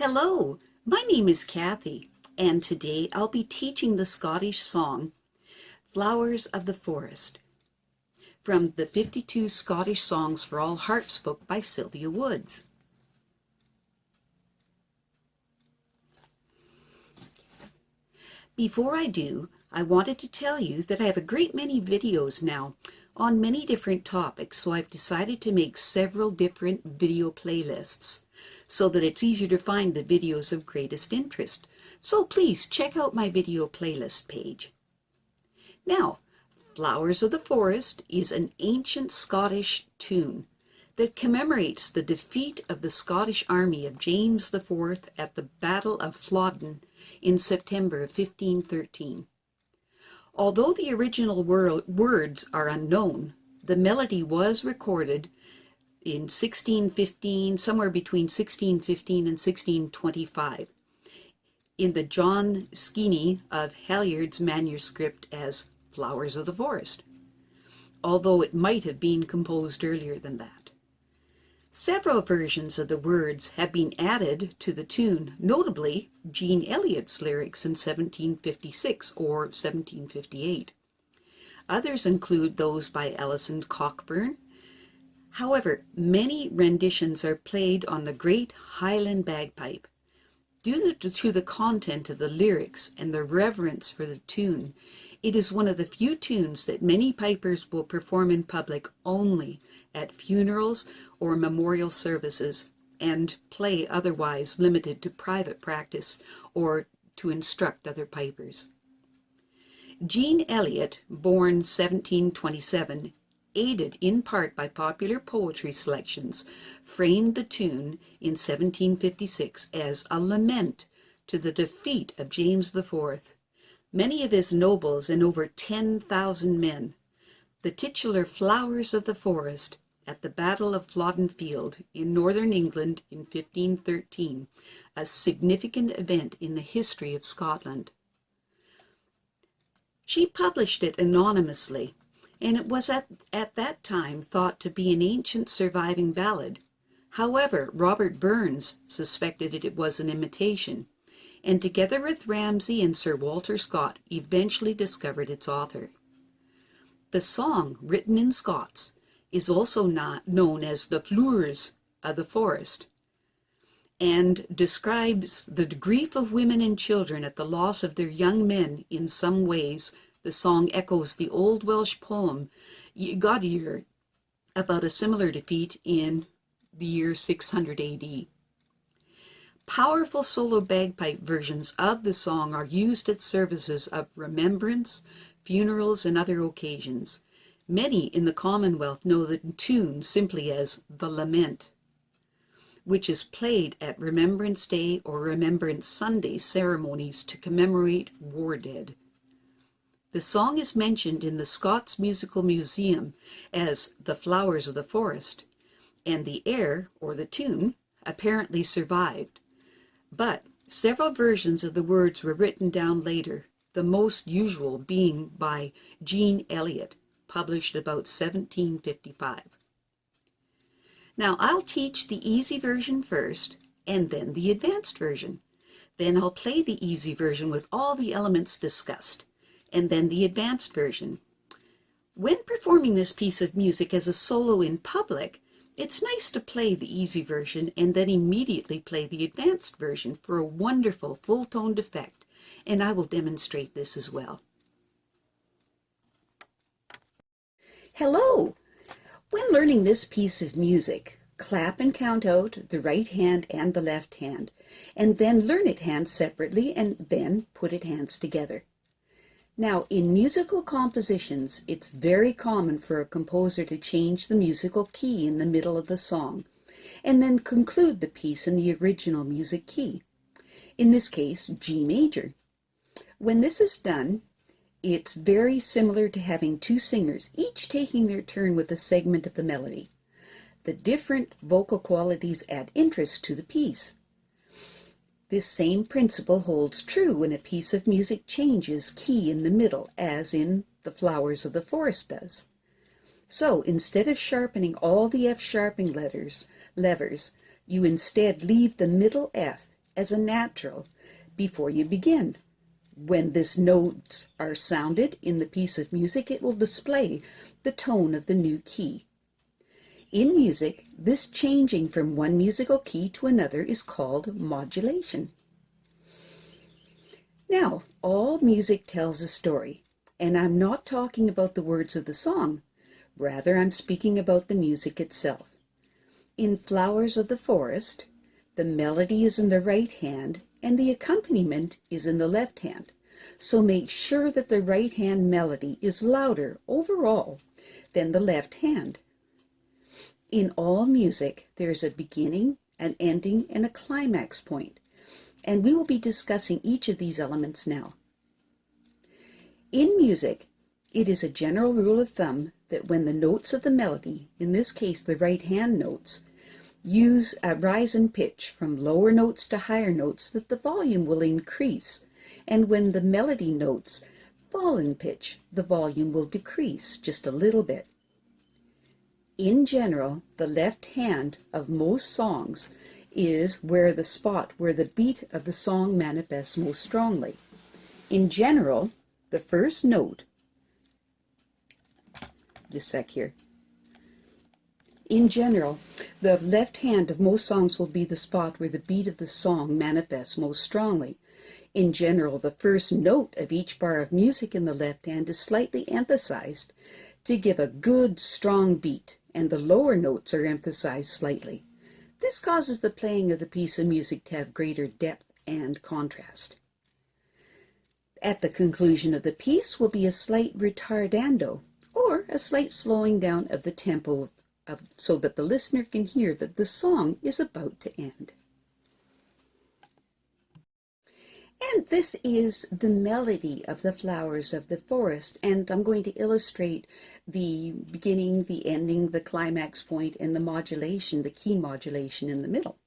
Hello, my name is Kathy, and today I'll be teaching the Scottish song, Flowers of the Forest, from the 52 Scottish Songs for All Harps book by Sylvia Woods. Before I do, I wanted to tell you that I have a great many videos now on many different topics, so I've decided to make several different video playlists so that it's easier to find the videos of greatest interest. So please check out my video playlist page. Now, Flowers of the Forest is an ancient Scottish tune that commemorates the defeat of the Scottish army of James IV at the Battle of Flodden in September of 1513. Although the original words are unknown, the melody was recorded in 1615, somewhere between 1615 and 1625, in the John Skene of Halyard's manuscript as Flowers of the Forest, although it might have been composed earlier than that. Several versions of the words have been added to the tune, notably Jean Eliot's lyrics in 1756 or 1758. Others include those by Alison Cockburn. However, many renditions are played on the great Highland bagpipe. Due to the content of the lyrics and the reverence for the tune, it is one of the few tunes that many pipers will perform in public only at funerals or memorial services, and play otherwise limited to private practice or to instruct other pipers. Jean Eliot, born 1727, aided in part by popular poetry selections, framed the tune in 1756 as a lament to the defeat of James IV, many of his nobles and over 10,000 men. The titular Flowers of the Forest at the Battle of Flodden Field in northern England in 1513, a significant event in the history of Scotland. She published it anonymously, and it was at that time thought to be an ancient surviving ballad. However, Robert Burns suspected it was an imitation, and together with Ramsay and Sir Walter Scott eventually discovered its author. The song, written in Scots, is also known as the Flowers of the Forest, and describes the grief of women and children at the loss of their young men. In some ways, the song echoes the old Welsh poem Gwydir about a similar defeat in the year 600 AD. Powerful solo bagpipe versions of the song are used at services of remembrance, funerals, and other occasions. Many in the Commonwealth know the tune simply as the Lament, which is played at Remembrance Day or Remembrance Sunday ceremonies to commemorate war dead. The song is mentioned in the Scots Musical Museum as the Flowers of the Forest, and the air, or the tune, apparently survived. But several versions of the words were written down later, the most usual being by Jean Eliot, published about 1755. Now, I'll teach the easy version first, and then the advanced version. Then I'll play the easy version with all the elements discussed, and then the advanced version. When performing this piece of music as a solo in public, it's nice to play the easy version and then immediately play the advanced version for a wonderful full-toned effect, and I will demonstrate this as well. Hello! When learning this piece of music, clap and count out the right hand and the left hand, and then learn it hands separately and then put it hands together. Now, in musical compositions, it's very common for a composer to change the musical key in the middle of the song, and then conclude the piece in the original music key, in this case, G major. When this is done, it's very similar to having two singers, each taking their turn with a segment of the melody. The different vocal qualities add interest to the piece. This same principle holds true when a piece of music changes key in the middle, as in the Flowers of the Forest does. So, instead of sharpening all the F sharpening levers, you instead leave the middle F as a natural before you begin. When this notes are sounded in the piece of music, it will display the tone of the new key. In music, this changing from one musical key to another is called modulation. Now, all music tells a story, and I'm not talking about the words of the song. Rather, I'm speaking about the music itself. In Flowers of the Forest, the melody is in the right hand and the accompaniment is in the left hand. So make sure that the right hand melody is louder overall than the left hand. In all music, there's a beginning, an ending, and a climax point, and we will be discussing each of these elements now. In music, it is a general rule of thumb that when the notes of the melody, in this case the right hand notes, use a rise in pitch from lower notes to higher notes, that the volume will increase, and when the melody notes fall in pitch, the volume will decrease just a little bit. In general, the left hand of most songs is where the spot where the beat of the song manifests most strongly. In general, the first note, just a sec here. In general, the left hand of most songs will be the spot where the beat of the song manifests most strongly. In general, the first note of each bar of music in the left hand is slightly emphasized to give a good, strong beat, and the lower notes are emphasized slightly. This causes the playing of the piece of music to have greater depth and contrast. At the conclusion of the piece will be a slight retardando, or a slight slowing down of the tempo so that the listener can hear that the song is about to end. And this is the melody of the Flowers of the Forest, and I'm going to illustrate the beginning, the ending, the climax point, and the modulation, the key modulation in the middle.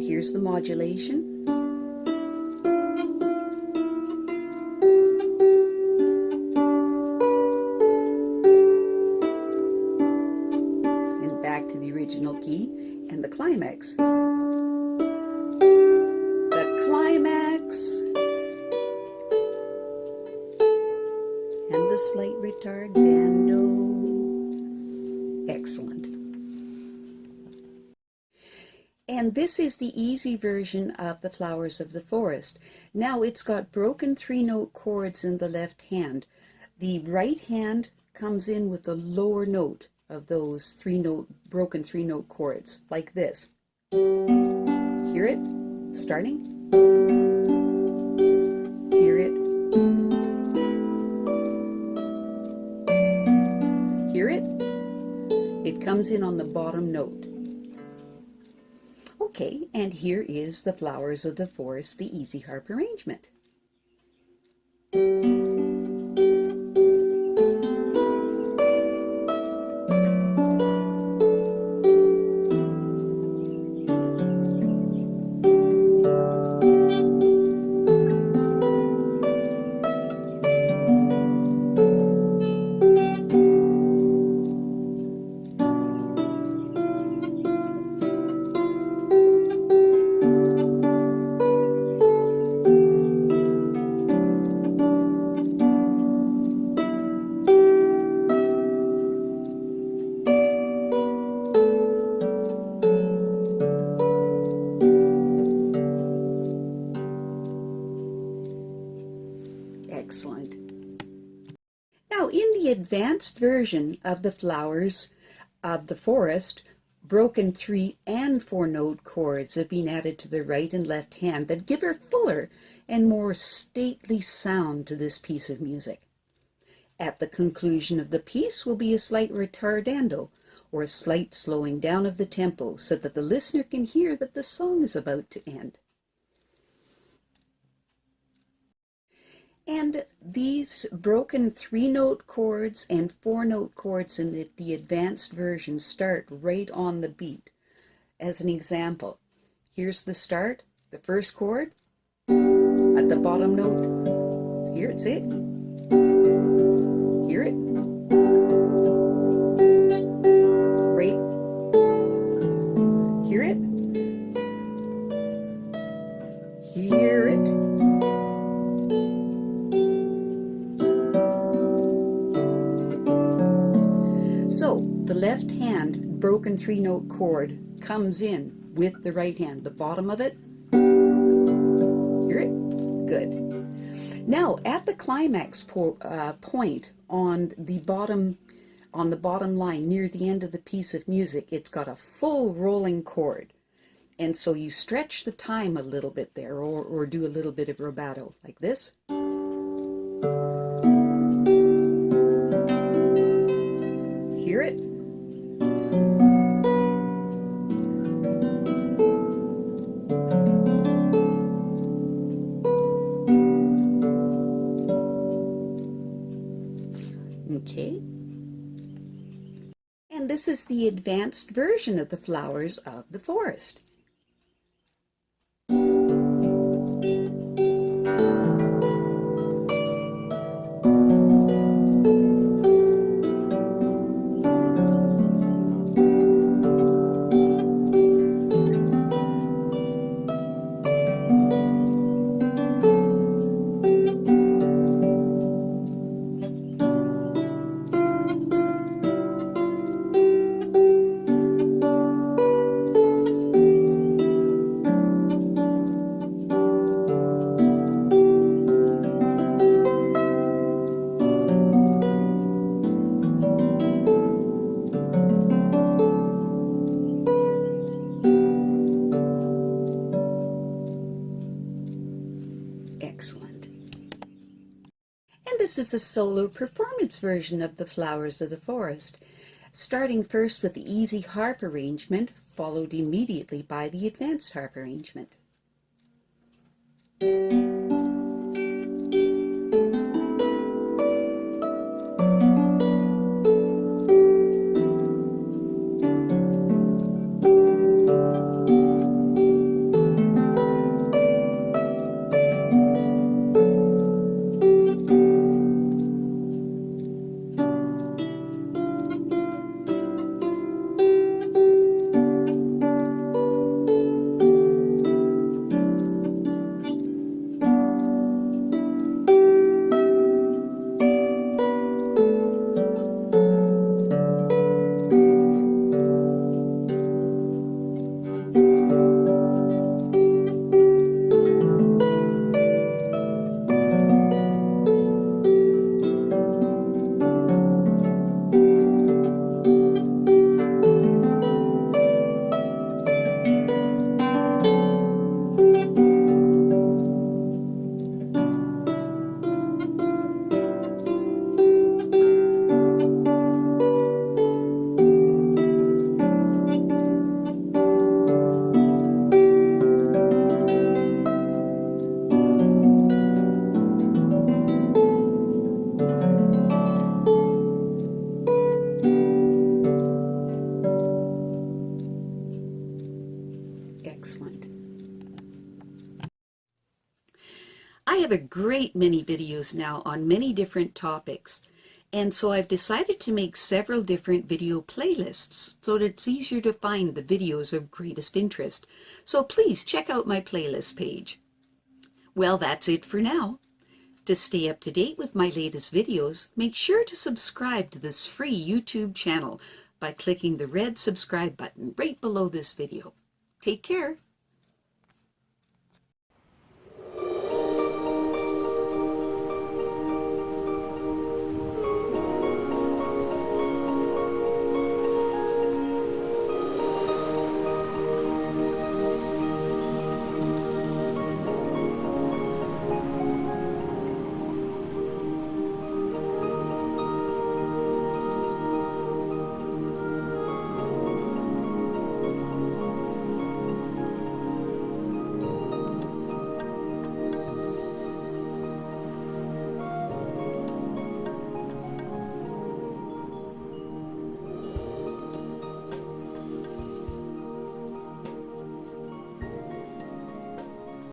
Here's the modulation. And back to the original key and the climax. The climax. And the slight retardando. Excellent. And this is the easy version of the Flowers of the Forest. Now it's got broken 3-note chords in the left hand. The right hand comes in with the lower note of those broken 3-note chords, like this. Hear it? Starting. Hear it. Hear it? It comes in on the bottom note. Okay, and here is the Flowers of the Forest, the easy harp arrangement. Excellent. Now, in the advanced version of the Flowers of the Forest, broken 3- and 4-note chords have been added to the right and left hand that give a fuller and more stately sound to this piece of music. At the conclusion of the piece will be a slight retardando, or a slight slowing down of the tempo, so that the listener can hear that the song is about to end. And these broken 3-note chords and 4-note chords in the advanced version start right on the beat. As an example, here's the start, the first chord at the bottom note. Here, it's it. Hear it? Right. Hear it? Hear it? So the left hand broken 3-note chord comes in with the right hand, the bottom of it. Hear it? Good. Now at the climax point on the bottom line near the end of the piece of music, it's got a full rolling chord. And so you stretch the time a little bit there, or do a little bit of rubato like this. Hear it? Okay. And this is the advanced version of the Flowers of the Forest. Excellent. And this is a solo performance version of the Flowers of the Forest, starting first with the easy harp arrangement, followed immediately by the advanced harp arrangement. Excellent. I have a great many videos now on many different topics, and so I've decided to make several different video playlists so that it's easier to find the videos of greatest interest. So please check out my playlist page. Well, that's it for now. To stay up to date with my latest videos, make sure to subscribe to this free YouTube channel by clicking the red subscribe button right below this video. Take care.